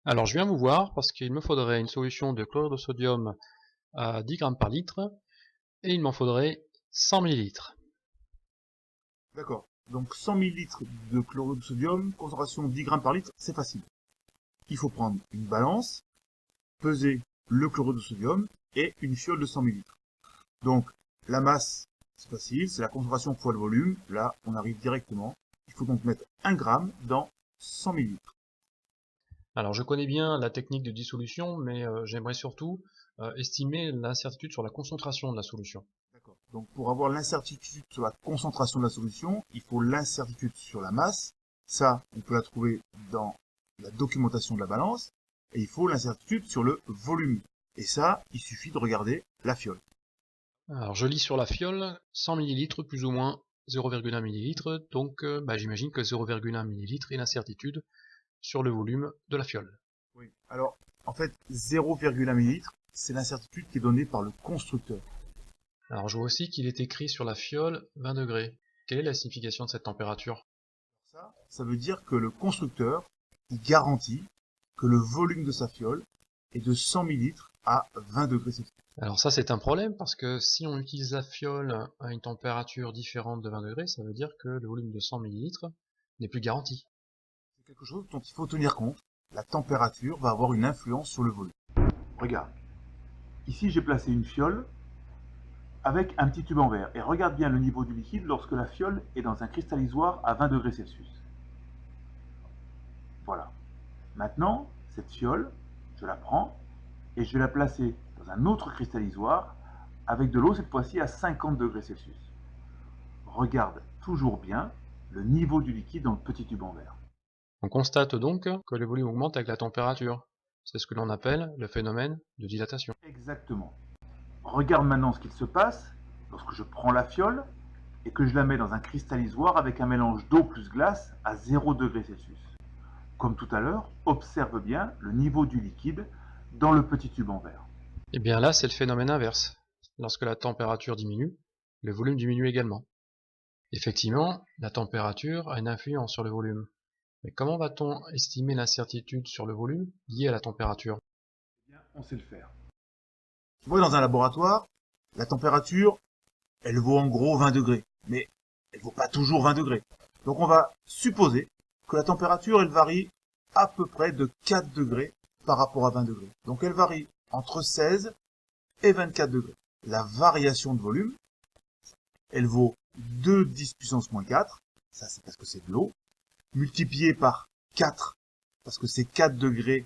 Alors je viens vous voir parce qu'il me faudrait une solution de chlorure de sodium à 10 grammes par litre et il m'en faudrait 100 millilitres. D'accord. Donc 100 millilitres de chlorure de sodium, concentration 10 grammes par litre, c'est facile. Il faut prendre une balance, peser le chlorure de sodium et une fiole de 100 millilitres. Donc la masse, c'est facile, c'est la concentration fois le volume. Là, on arrive directement. Il faut donc mettre 1 gramme dans 100 millilitres. Alors je connais bien la technique de dissolution, mais j'aimerais surtout estimer l'incertitude sur la concentration de la solution. D'accord. Donc pour avoir l'incertitude sur la concentration de la solution, il faut l'incertitude sur la masse. Ça, on peut la trouver dans la documentation de la balance. Et il faut l'incertitude sur le volume. Et ça, il suffit de regarder la fiole. Alors je lis sur la fiole 100 millilitres plus ou moins 0,1 millilitre, donc j'imagine que 0,1 millilitre est l'incertitude sur le volume de la fiole. Oui. Alors, en fait, 0,1 millilitre, c'est l'incertitude qui est donnée par le constructeur. Alors je vois aussi qu'il est écrit sur la fiole 20 degrés. Quelle est la signification de cette température? Ça veut dire que le constructeur, il garantit que le volume de sa fiole est de 100 millilitres à 20 degrés Celsius. Alors ça c'est un problème parce que si on utilise la fiole à une température différente de 20 degrés, ça veut dire que le volume de 100 millilitres n'est plus garanti. C'est quelque chose dont il faut tenir compte. La température va avoir une influence sur le volume. Regarde, ici j'ai placé une fiole avec un petit tube en verre. Et regarde bien le niveau du liquide lorsque la fiole est dans un cristallisoire à 20 degrés Celsius. Voilà. Maintenant, cette fiole, je la prends et je vais la placer dans un autre cristallisoire avec de l'eau cette fois-ci à 50 degrés Celsius. Regarde toujours bien le niveau du liquide dans le petit tube en verre. On constate donc que le volume augmente avec la température. C'est ce que l'on appelle le phénomène de dilatation. Exactement. Regarde maintenant ce qu'il se passe lorsque je prends la fiole et que je la mets dans un cristallisoire avec un mélange d'eau plus glace à 0 degrés Celsius. Comme tout à l'heure, observe bien le niveau du liquide dans le petit tube en verre. Et bien là c'est le phénomène inverse. Lorsque la température diminue, le volume diminue également. Effectivement, la température a une influence sur le volume. Mais comment va-t-on estimer l'incertitude sur le volume lié à la température? Eh bien, on sait le faire. Tu vois, dans un laboratoire, la température, elle vaut en gros 20 degrés. Mais elle vaut pas toujours 20 degrés. Donc on va supposer que la température, elle varie à peu près de 4 degrés par rapport à 20 degrés. Donc elle varie entre 16 et 24 degrés. La variation de volume, elle vaut 2 10 puissance moins 4, ça c'est parce que c'est de l'eau, multiplié par 4, parce que c'est 4 degrés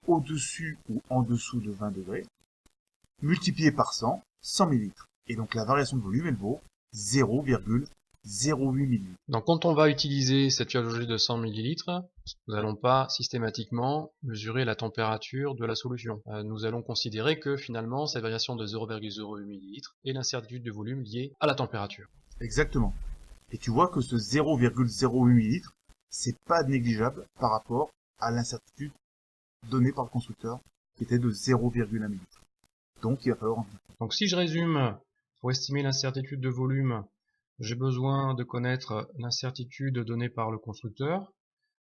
au-dessus ou en dessous de 20 degrés, multiplié par 100, 100 millilitres. Et donc la variation de volume, elle vaut 0,08 millilitres. Donc quand on va utiliser cette fiole jaugée de 100 ml, nous n'allons pas systématiquement mesurer la température de la solution. Nous allons considérer que finalement cette variation de 0,08 ml est l'incertitude de volume liée à la température. Exactement. Et tu vois que ce 0,08 millilitres, c'est pas négligeable par rapport à l'incertitude donnée par le constructeur, qui était de 0,1 millilitre. Donc il va falloir... Donc si je résume, pour estimer l'incertitude de volume, j'ai besoin de connaître l'incertitude donnée par le constructeur.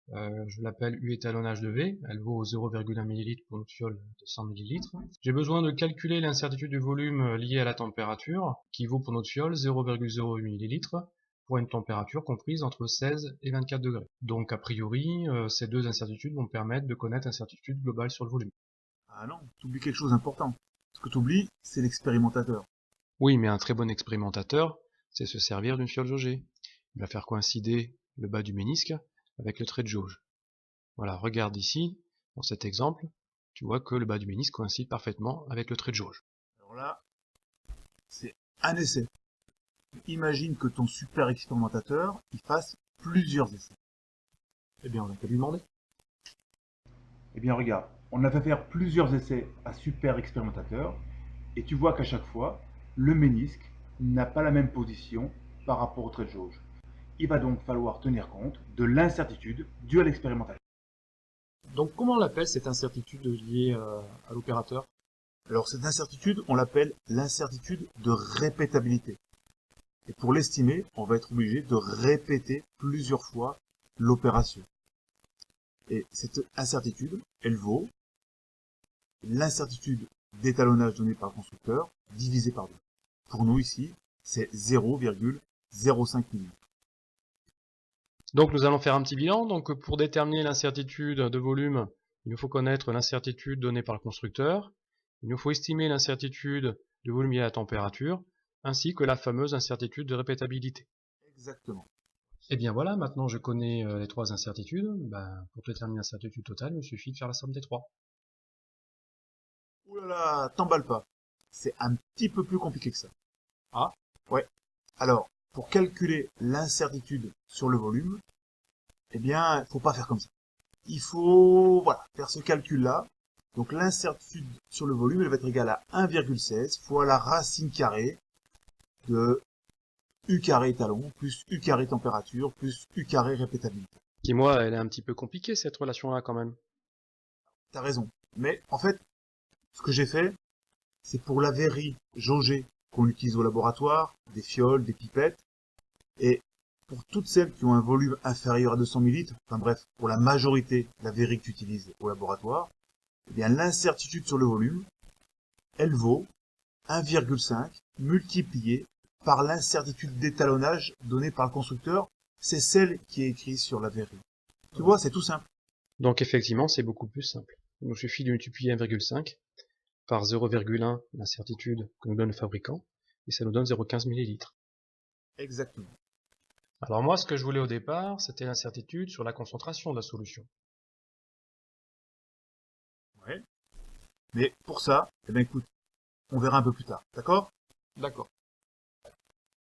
Je l'appelle U étalonnage de V, elle vaut 0,1 ml pour une fiole de 100 ml. J'ai besoin de calculer l'incertitude du volume liée à la température, qui vaut pour notre fiole 0,08 ml pour une température comprise entre 16 et 24 degrés. Donc a priori, ces deux incertitudes vont me permettre de connaître l'incertitude globale sur le volume. Ah non, tu oublies quelque chose d'important. Ce que tu oublies, c'est l'expérimentateur. Oui, mais un très bon expérimentateur, c'est se servir d'une fiole jaugée. Il va faire coïncider le bas du ménisque avec le trait de jauge. Voilà, regarde ici, dans cet exemple, tu vois que le bas du ménisque coïncide parfaitement avec le trait de jauge. Alors là, c'est un essai. Imagine que ton super expérimentateur, il fasse plusieurs essais. Eh bien, on n'a qu'à lui demander. Eh bien regarde, on a fait faire plusieurs essais à super expérimentateur, et tu vois qu'à chaque fois, le ménisque n'a pas la même position par rapport au trait de jauge. Il va donc falloir tenir compte de l'incertitude due à l'expérimentation. Donc comment on l'appelle cette incertitude liée à l'opérateur? Alors cette incertitude, on l'appelle l'incertitude de répétabilité. Et pour l'estimer, on va être obligé de répéter plusieurs fois l'opération. Et cette incertitude, elle vaut l'incertitude d'étalonnage donnée par le constructeur divisé par 2. Pour nous ici, c'est 0,05 mm. Donc nous allons faire un petit bilan. Donc pour déterminer l'incertitude de volume, il nous faut connaître l'incertitude donnée par le constructeur. Il nous faut estimer l'incertitude de volume lié à la température, ainsi que la fameuse incertitude de répétabilité. Exactement. Et bien voilà, maintenant je connais les trois incertitudes. Pour déterminer l'incertitude totale, il me suffit de faire la somme des trois. Ouh là là, t'emballe pas. C'est un petit peu plus compliqué que ça. Ah, ouais. Alors, pour calculer l'incertitude sur le volume, eh bien, faut pas faire comme ça. Il faut, voilà, faire ce calcul-là. Donc, l'incertitude sur le volume, elle va être égale à 1,16 fois la racine carrée de U carré étalon, plus U carré température, plus U carré répétabilité. Qui moi, elle est un petit peu compliquée cette relation-là quand même. T'as raison. Mais, en fait, ce que j'ai fait, c'est pour la verrie jaugée qu'on utilise au laboratoire, des fioles, des pipettes, et pour toutes celles qui ont un volume inférieur à 200 ml, enfin bref, pour la majorité de la verrie que tu utilises au laboratoire, eh bien l'incertitude sur le volume, elle vaut 1,5 multiplié par l'incertitude d'étalonnage donnée par le constructeur. C'est celle qui est écrite sur la verrie. Tu vois, c'est tout simple. Donc effectivement, c'est beaucoup plus simple. Il nous suffit de multiplier 1,5 par 0,1 l'incertitude que nous donne le fabricant, et ça nous donne 0,15 ml. Exactement. Alors moi, ce que je voulais au départ, c'était l'incertitude sur la concentration de la solution. Ouais. Mais pour ça, eh bien écoute, on verra un peu plus tard. D'accord ? D'accord.